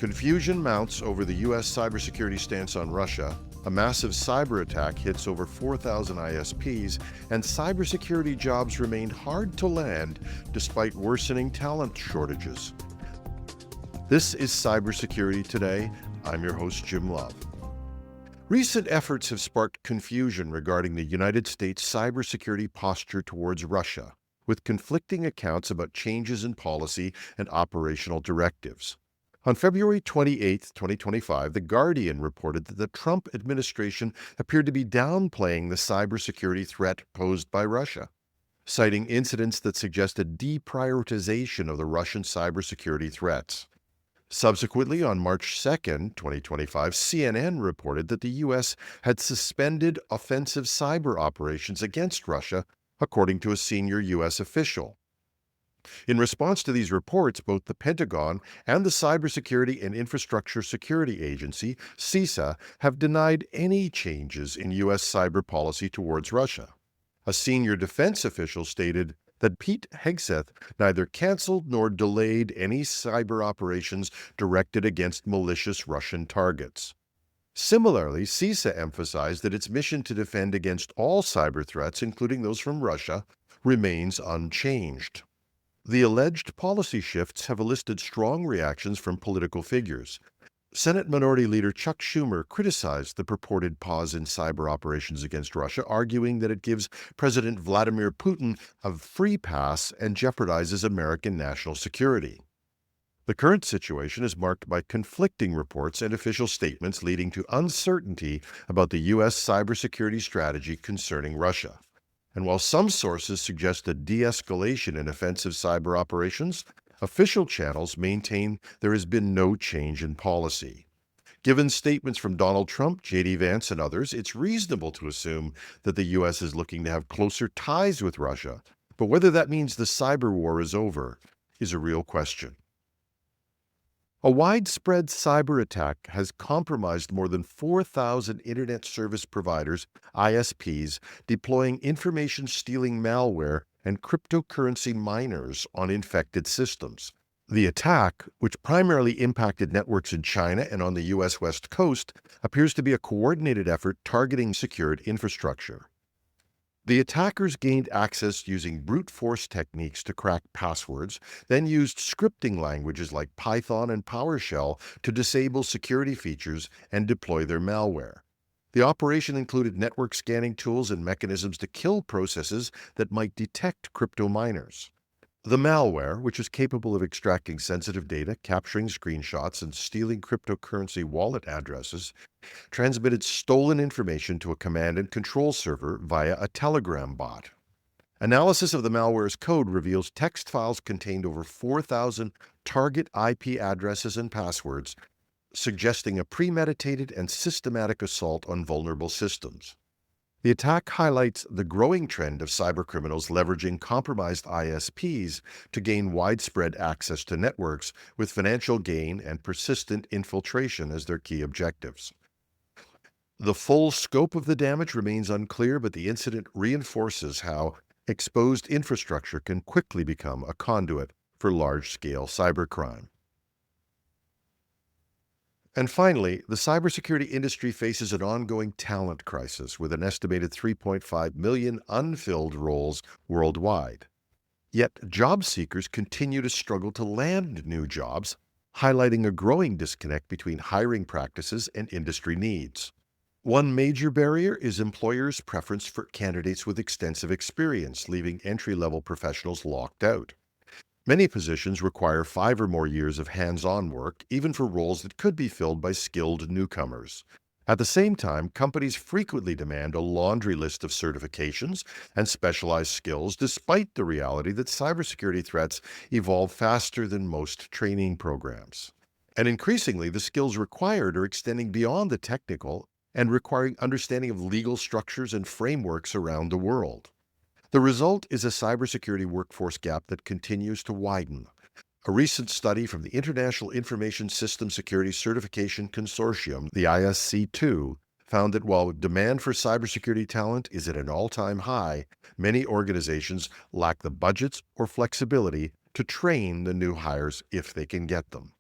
Confusion mounts over the U.S. cybersecurity stance on Russia. A massive cyber attack hits over 4,000 ISPs, and cybersecurity jobs remain hard to land despite worsening talent shortages. This is Cybersecurity Today. I'm your host, Jim Love. Recent efforts have sparked confusion regarding the United States cybersecurity posture towards Russia, with conflicting accounts about changes in policy and operational directives. On February 28, 2025, The Guardian reported that the Trump administration appeared to be downplaying the cybersecurity threat posed by Russia, citing incidents that suggested deprioritization of the Russian cybersecurity threats. Subsequently, on March 2, 2025, CNN reported that the U.S. had suspended offensive cyber operations against Russia, according to a senior U.S. official. In response to these reports, both the Pentagon and the Cybersecurity and Infrastructure Security Agency, CISA, have denied any changes in U.S. cyber policy towards Russia. A senior defense official stated that Pete Hegseth neither canceled nor delayed any cyber operations directed against malicious Russian targets. Similarly, CISA emphasized that its mission to defend against all cyber threats, including those from Russia, remains unchanged. The alleged policy shifts have elicited strong reactions from political figures. Senate Minority Leader Chuck Schumer criticized the purported pause in cyber operations against Russia, arguing that it gives President Vladimir Putin a free pass and jeopardizes American national security. The current situation is marked by conflicting reports and official statements leading to uncertainty about the U.S. cybersecurity strategy concerning Russia. And while some sources suggest a de-escalation in offensive cyber operations, official channels maintain there has been no change in policy. Given statements from Donald Trump, J.D. Vance, and others, it's reasonable to assume that the U.S. is looking to have closer ties with Russia, but whether that means the cyber war is over is a real question. A widespread cyber attack has compromised more than 4,000 Internet service providers, ISPs, deploying information-stealing malware and cryptocurrency miners on infected systems. The attack, which primarily impacted networks in China and on the U.S. West Coast, appears to be a coordinated effort targeting secured infrastructure. The attackers gained access using brute force techniques to crack passwords, then used scripting languages like Python and PowerShell to disable security features and deploy their malware. The operation included network scanning tools and mechanisms to kill processes that might detect crypto miners. The malware, which is capable of extracting sensitive data, capturing screenshots, and stealing cryptocurrency wallet addresses, transmitted stolen information to a command and control server via a Telegram bot. Analysis of the malware's code reveals text files contained over 4,000 target IP addresses and passwords, suggesting a premeditated and systematic assault on vulnerable systems. The attack highlights the growing trend of cybercriminals leveraging compromised ISPs to gain widespread access to networks, with financial gain and persistent infiltration as their key objectives. The full scope of the damage remains unclear, but the incident reinforces how exposed infrastructure can quickly become a conduit for large-scale cybercrime. And finally, the cybersecurity industry faces an ongoing talent crisis with an estimated 3.5 million unfilled roles worldwide. Yet, job seekers continue to struggle to land new jobs, highlighting a growing disconnect between hiring practices and industry needs. One major barrier is employers' preference for candidates with extensive experience, leaving entry-level professionals locked out. Many positions require 5 or more years of hands-on work, even for roles that could be filled by skilled newcomers. At the same time, companies frequently demand a laundry list of certifications and specialized skills, despite the reality that cybersecurity threats evolve faster than most training programs. And increasingly, the skills required are extending beyond the technical and requiring understanding of legal structures and frameworks around the world. The result is a cybersecurity workforce gap that continues to widen. A recent study from the International Information System Security Certification Consortium, the ISC2, found that while demand for cybersecurity talent is at an all-time high, many organizations lack the budgets or flexibility to train the new hires if they can get them.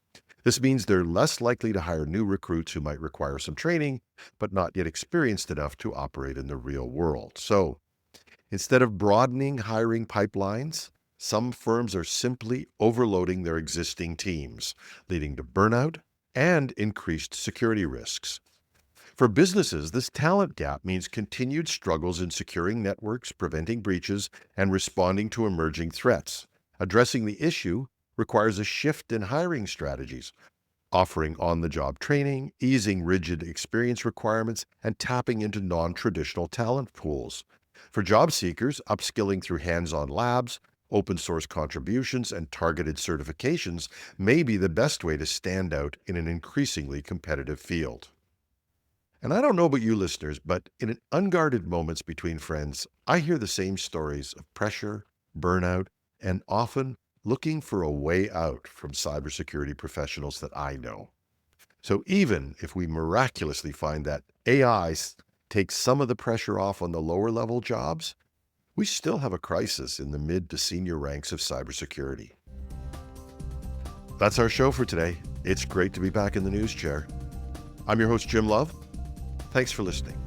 This means they're less likely to hire new recruits who might require some training, but not yet experienced enough to operate in the real world. So instead of broadening hiring pipelines, some firms are simply overloading their existing teams, leading to burnout and increased security risks. For businesses, this talent gap means continued struggles in securing networks, preventing breaches, and responding to emerging threats. Addressing the issue requires a shift in hiring strategies, offering on-the-job training, easing rigid experience requirements, and tapping into non-traditional talent pools. For job seekers, upskilling through hands-on labs, open-source contributions, and targeted certifications may be the best way to stand out in an increasingly competitive field. And I don't know about you listeners, but in unguarded moments between friends, I hear the same stories of pressure, burnout, and often looking for a way out from cybersecurity professionals that I know. So even if we miraculously find that AI takes some of the pressure off on the lower level jobs, we still have a crisis in the mid to senior ranks of cybersecurity. That's our show for today. It's great to be back in the news chair. I'm your host, Jim Love. Thanks for listening.